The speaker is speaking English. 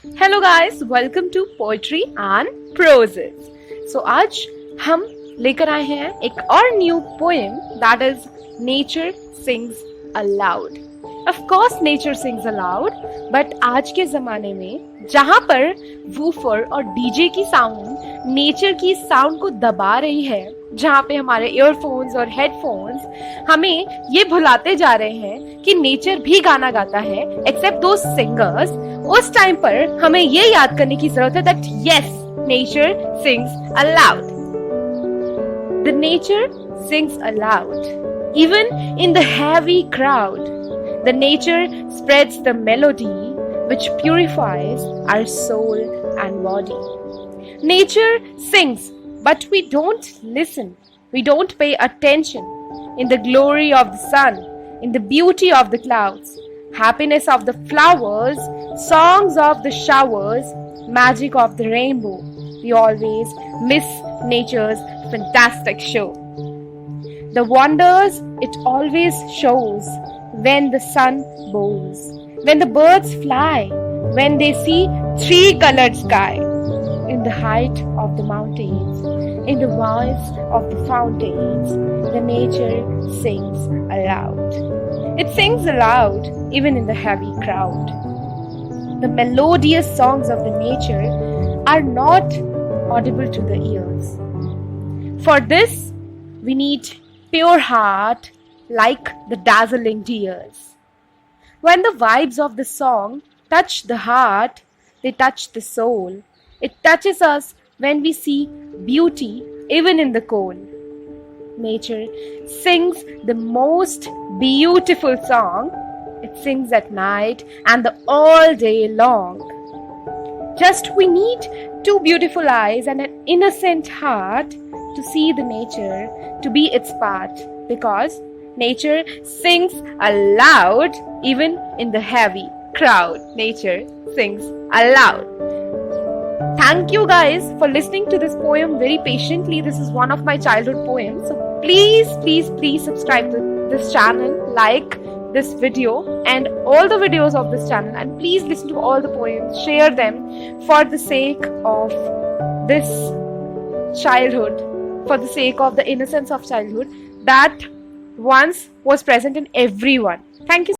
Hello guys, welcome to poetry and proses. So आज हम लेकर आए हैं एक और new poem that is nature sings aloud. Of course nature sings aloud, but आज के जमाने में जहां पर वूफर और डीजे की साउंड नेचर की साउंड को दबा रही है, जहाँ पे हमारे ईयरफोन्स और हेडफोन्स हमें ये भुलाते जा रहे हैं कि नेचर भी गाना गाता है एक्सेप्ट दो सिंगर्स, उस टाइम पर हमें ये याद करने की जरूरत है that yes, nature sings allowed. The nature sings allowed even in the heavy crowd. The nature spreads the melody which purifies our soul and body. Nature sings, but we don't listen. We don't pay attention. In the glory of the sun, in the beauty of the clouds, happiness of the flowers, songs of the showers, magic of the rainbow, we always miss nature's fantastic show. The wonders it always shows when the sun bows, when the birds fly, when they see three-colored sky, in the height of the mountains, in the voice of the fountains, the nature sings aloud. It sings aloud even in the heavy crowd. The melodious songs of the nature are not audible to the ears. For this, we need pure heart like the dazzling tears. When the vibes of the song touch the heart, they touch the soul. It touches us when we see beauty even in the cold. Nature sings the most beautiful song. It sings at night and all day long. Just we need two beautiful eyes and an innocent heart to see the nature, to be its part, because nature sings aloud even in the heavy crowd. Nature sings aloud. Thank you guys for listening to this poem very patiently. This is one of my childhood poems. So please subscribe to this channel, like this video and all the videos of this channel, and please listen to all the poems, share them for the sake of this childhood, for the sake of the innocence of childhood that once was present in everyone. Thank you.